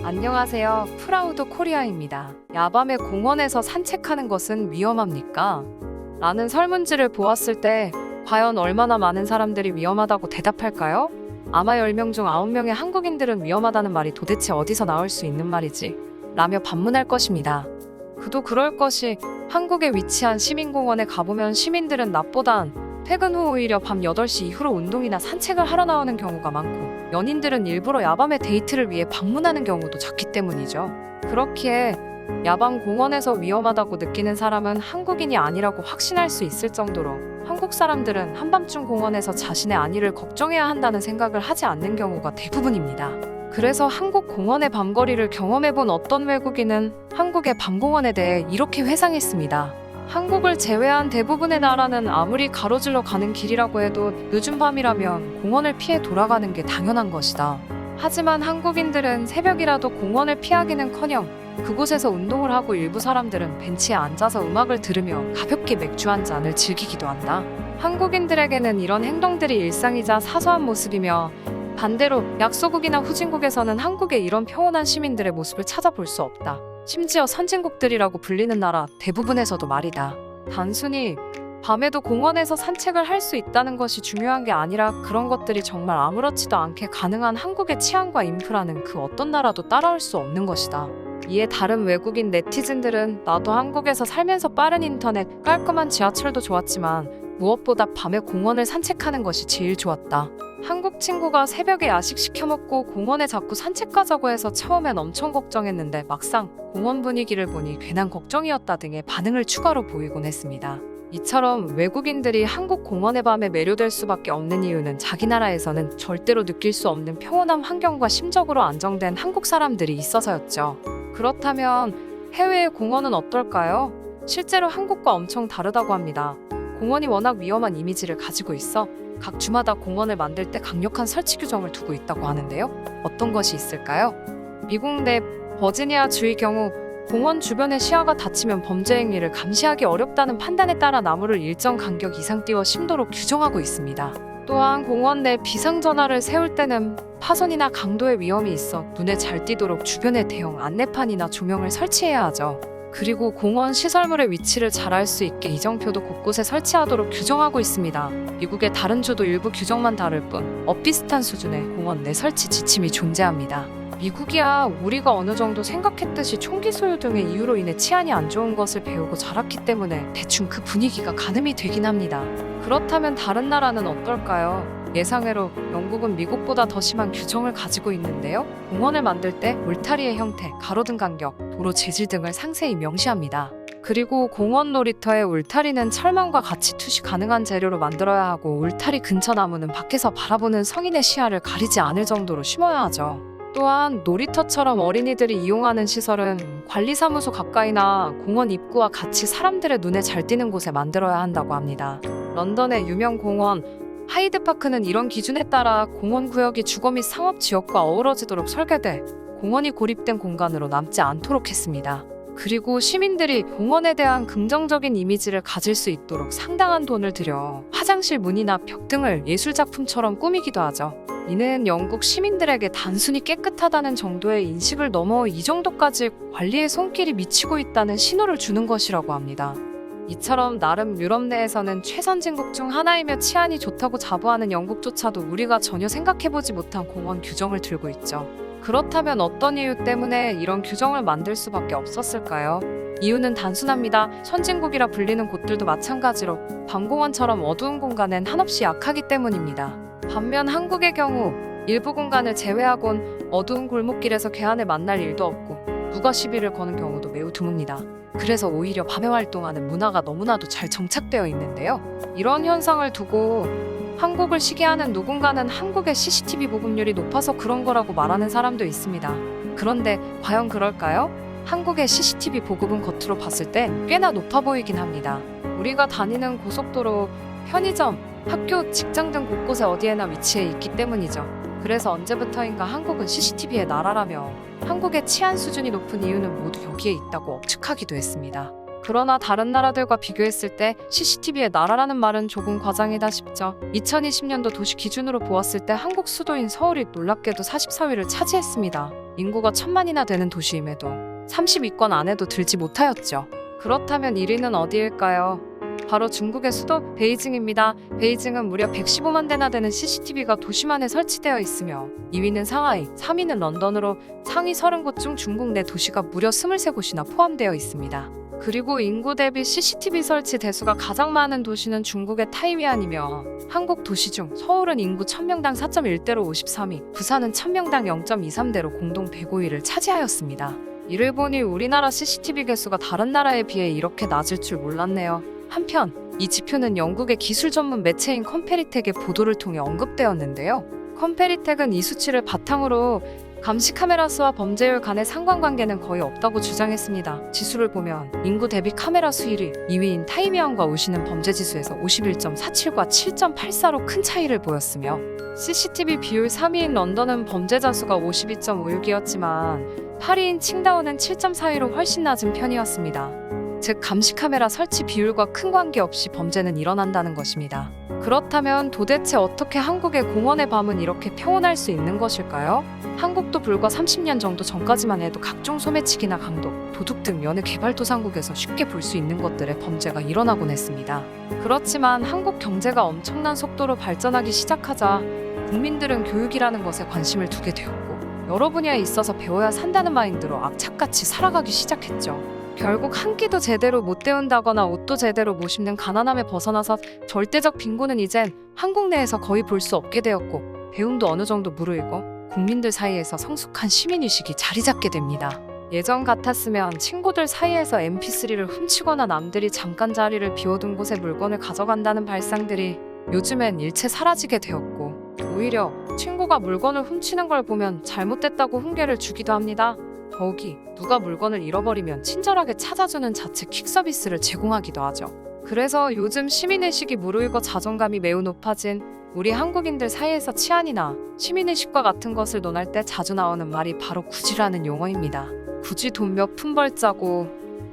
안녕하세요. 프라우드 코리아입니다. 야밤에 공원에서 산책하는 것은 위험합니까? 라는 설문지를 보았을 때 과연 얼마나 많은 사람들이 위험하다고 대답할까요? 아마 10명 중 9명의 한국인들은 위험하다는 말이 도대체 어디서 나올 수 있는 말이지? 라며 반문할 것입니다. 그도 그럴 것이 한국에 위치한 시민공원에 가보면 시민들은 낮보단 퇴근 후 오히려 밤 8시 이후로 운동이나 산책을 하러 나오는 경우가 많고 연인들은 일부러 야밤에 데이트를 위해 방문하는 경우도 작기 때문이죠. 그렇기에 야밤 공원에서 위험하다고 느끼는 사람은 한국인이 아니라고 확신할 수 있을 정도로 한국 사람들은 한밤중 공원에서 자신의 안위를 걱정해야 한다는 생각을 하지 않는 경우가 대부분입니다. 그래서 한국 공원의 밤거리를 경험해본 어떤 외국인은 한국의 밤공원에 대해 이렇게 회상했습니다. 한국을 제외한 대부분의 나라는 아무리 가로질러 가는 길이라고 해도 늦은 밤이라면 공원을 피해 돌아가는 게 당연한 것이다. 하지만 한국인들은 새벽이라도 공원을 피하기는커녕 그곳에서 운동을 하고 일부 사람들은 벤치에 앉아서 음악을 들으며 가볍게 맥주 한 잔을 즐기기도 한다. 한국인들에게는 이런 행동들이 일상이자 사소한 모습이며 반대로 약소국이나 후진국에서는 한국의 이런 평온한 시민들의 모습을 찾아볼 수 없다. 심지어 선진국들이라고 불리는 나라 대부분에서도 말이다. 단순히 밤에도 공원에서 산책을 할 수 있다는 것이 중요한 게 아니라 그런 것들이 정말 아무렇지도 않게 가능한 한국의 치안과 인프라는 그 어떤 나라도 따라올 수 없는 것이다. 이에 다른 외국인 네티즌들은 나도 한국에서 살면서 빠른 인터넷, 깔끔한 지하철도 좋았지만 무엇보다 밤에 공원을 산책하는 것이 제일 좋았다. 한국 친구가 새벽에 야식 시켜 먹고 공원에 자꾸 산책 가자고 해서 처음엔 엄청 걱정했는데 막상 공원 분위기를 보니 괜한 걱정이었다 등의 반응을 추가로 보이곤 했습니다. 이처럼 외국인들이 한국 공원의 밤에 매료될 수밖에 없는 이유는 자기 나라에서는 절대로 느낄 수 없는 평온한 환경과 심적으로 안정된 한국 사람들이 있어서였죠. 그렇다면 해외의 공원은 어떨까요? 실제로 한국과 엄청 다르다고 합니다. 공원이 워낙 위험한 이미지를 가지고 있어 각 주마다 공원을 만들 때 강력한 설치 규정을 두고 있다고 하는데요. 어떤 것이 있을까요? 미국 내 버지니아 주의 경우 공원 주변의 시야가 닫히면 범죄 행위를 감시하기 어렵다는 판단에 따라 나무를 일정 간격 이상 띄워 심도로 규정하고 있습니다. 또한 공원 내 비상전화를 세울 때는 파손이나 강도의 위험이 있어 눈에 잘 띄도록 주변에 대형 안내판이나 조명을 설치해야 하죠. 그리고 공원 시설물의 위치를 잘 알 수 있게 이정표도 곳곳에 설치하도록 규정하고 있습니다. 미국의 다른 주도 일부 규정만 다를 뿐 엇비슷한 수준의 공원 내 설치 지침이 존재합니다. 미국이야 우리가 어느 정도 생각했듯이 총기 소유 등의 이유로 인해 치안이 안 좋은 것을 배우고 자랐기 때문에 대충 그 분위기가 가늠이 되긴 합니다. 그렇다면 다른 나라는 어떨까요? 예상외로 영국은 미국보다 더 심한 규정을 가지고 있는데요. 공원을 만들 때 울타리의 형태, 가로등 간격, 도로 재질 등을 상세히 명시합니다. 그리고 공원 놀이터의 울타리는 철망과 같이 투시 가능한 재료로 만들어야 하고 울타리 근처 나무는 밖에서 바라보는 성인의 시야를 가리지 않을 정도로 심어야 하죠. 또한 놀이터처럼 어린이들이 이용하는 시설은 관리사무소 가까이나 공원 입구와 같이 사람들의 눈에 잘 띄는 곳에 만들어야 한다고 합니다. 런던의 유명 공원 하이드파크는 이런 기준에 따라 공원 구역이 주거 및 상업 지역과 어우러지도록 설계돼 공원이 고립된 공간으로 남지 않도록 했습니다. 그리고 시민들이 공원에 대한 긍정적인 이미지를 가질 수 있도록 상당한 돈을 들여 화장실 문이나 벽 등을 예술작품처럼 꾸미기도 하죠. 이는 영국 시민들에게 단순히 깨끗하다는 정도의 인식을 넘어 이 정도까지 관리의 손길이 미치고 있다는 신호를 주는 것이라고 합니다. 이처럼 나름 유럽 내에서는 최선진국 중 하나이며 치안이 좋다고 자부하는 영국조차도 우리가 전혀 생각해보지 못한 공원 규정을 들고 있죠. 그렇다면 어떤 이유 때문에 이런 규정을 만들 수밖에 없었을까요? 이유는 단순합니다. 선진국이라 불리는 곳들도 마찬가지로 밤공원처럼 어두운 공간엔 한없이 약하기 때문입니다. 반면 한국의 경우 일부 공간을 제외하곤 어두운 골목길에서 괴한을 만날 일도 없고 누가 시비를 거는 경우도 매우 드뭅니다. 그래서 오히려 밤에 활동하는 문화가 너무나도 잘 정착되어 있는데요. 이런 현상을 두고 한국을 시기하는 누군가는 한국의 CCTV 보급률이 높아서 그런 거라고 말하는 사람도 있습니다. 그런데 과연 그럴까요? 한국의 CCTV 보급은 겉으로 봤을 때 꽤나 높아 보이긴 합니다. 우리가 다니는 고속도로, 편의점, 학교, 직장 등 곳곳에 어디에나 위치해 있기 때문이죠. 그래서 언제부터인가 한국은 CCTV의 나라라며 한국의 치안 수준이 높은 이유는 모두 여기에 있다고 억측하기도 했습니다. 그러나 다른 나라들과 비교했을 때 CCTV의 나라라는 말은 조금 과장이다 싶죠. 2020년도 도시 기준으로 보았을 때 한국 수도인 서울이 놀랍게도 44위를 차지했습니다. 인구가 1000만이나 되는 도시임에도 30위권 안에도 들지 못하였죠. 그렇다면 1위는 어디일까요? 바로 중국의 수도 베이징입니다. 베이징은 무려 115만 대나 되는 CCTV가 도시만에 설치되어 있으며 2위는 상하이, 3위는 런던으로 상위 30곳 중 중국 내 도시가 무려 23곳이나 포함되어 있습니다. 그리고 인구 대비 CCTV 설치 대수가 가장 많은 도시는 중국의 타이위안이며 한국 도시 중 서울은 인구 1000명당 4.1대로 53위, 부산은 1000명당 0.23대로 공동 105위를 차지하였습니다. 이를 보니 우리나라 CCTV 개수가 다른 나라에 비해 이렇게 낮을 줄 몰랐네요. 한편 이 지표는 영국의 기술 전문 매체인 컴페리텍의 보도를 통해 언급되었는데요. 컴페리텍은 이 수치를 바탕으로 감시 카메라 수와 범죄율 간의 상관관계는 거의 없다고 주장했습니다. 지수를 보면 인구 대비 카메라 수 1위, 2위인 타이미안과 우시는 범죄 지수에서 51.47과 7.84로 큰 차이를 보였으며 CCTV 비율 3위인 런던은 범죄자 수가 52.56이었지만 8위인 칭다오는 7.42로 훨씬 낮은 편이었습니다. 즉 감시 카메라 설치 비율과 큰 관계없이 범죄는 일어난다는 것입니다. 그렇다면 도대체 어떻게 한국의 공원의 밤은 이렇게 평온할 수 있는 것일까요? 한국도 불과 30년 정도 전까지만 해도 각종 소매치기나 강도, 도둑 등 여느 개발도상국에서 쉽게 볼 수 있는 것들의 범죄가 일어나곤 했습니다. 그렇지만 한국 경제가 엄청난 속도로 발전하기 시작하자 국민들은 교육이라는 것에 관심을 두게 되었고 여러 분야에 있어서 배워야 산다는 마인드로 악착같이 살아가기 시작했죠. 결국 한 끼도 제대로 못 때운다거나 옷도 제대로 못 입는 가난함에 벗어나서 절대적 빈곤은 이젠 한국 내에서 거의 볼 수 없게 되었고 배움도 어느 정도 무르익고 국민들 사이에서 성숙한 시민의식이 자리 잡게 됩니다. 예전 같았으면 친구들 사이에서 mp3를 훔치거나 남들이 잠깐 자리를 비워둔 곳에 물건을 가져간다는 발상들이 요즘엔 일체 사라지게 되었고 오히려 친구가 물건을 훔치는 걸 보면 잘못됐다고 훈계를 주기도 합니다. 더욱이 누가 물건을 잃어버리면 친절하게 찾아주는 자체 퀵 서비스를 제공하기도 하죠. 그래서 요즘 시민의식이 무르익어 자존감이 매우 높아진 우리 한국인들 사이에서 치안이나 시민의식과 같은 것을 논할 때 자주 나오는 말이 바로 굳이라는 용어입니다. 굳이 돈 몇 푼 벌자고,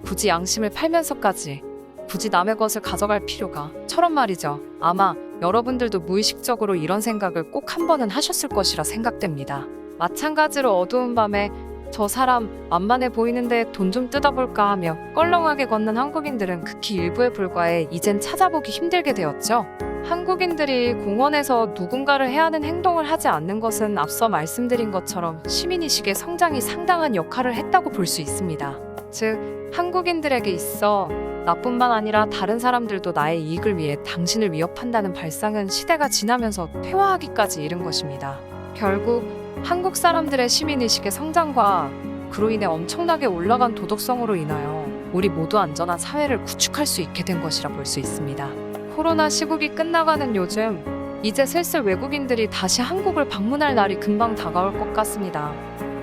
굳이 양심을 팔면서까지, 굳이 남의 것을 가져갈 필요가 처럼 말이죠. 아마 여러분들도 무의식적으로 이런 생각을 꼭 한 번은 하셨을 것이라 생각됩니다. 마찬가지로 어두운 밤에 저 사람 만만해 보이는데 돈 좀 뜯어볼까 하며 껄렁하게 걷는 한국인들은 극히 일부에 불과해 이젠 찾아보기 힘들게 되었죠. 한국인들이 공원에서 누군가를 해하는 행동을 하지 않는 것은 앞서 말씀드린 것처럼 시민의식의 성장이 상당한 역할을 했다고 볼 수 있습니다. 즉, 한국인들에게 있어 나뿐만 아니라 다른 사람들도 나의 이익을 위해 당신을 위협한다는 발상은 시대가 지나면서 퇴화하기까지 이른 것입니다. 결국 한국 사람들의 시민의식의 성장과 그로 인해 엄청나게 올라간 도덕성으로 인하여 우리 모두 안전한 사회를 구축할 수 있게 된 것이라 볼 수 있습니다. 코로나 시국이 끝나가는 요즘 이제 슬슬 외국인들이 다시 한국을 방문할 날이 금방 다가올 것 같습니다.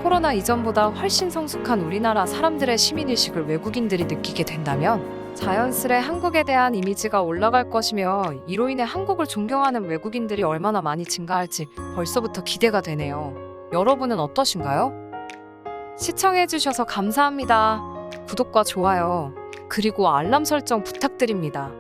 코로나 이전보다 훨씬 성숙한 우리나라 사람들의 시민의식을 외국인들이 느끼게 된다면 자연스레 한국에 대한 이미지가 올라갈 것이며 이로 인해 한국을 존경하는 외국인들이 얼마나 많이 증가할지 벌써부터 기대가 되네요. 여러분은 어떠신가요? 시청해주셔서 감사합니다. 구독과 좋아요, 그리고 알람 설정 부탁드립니다.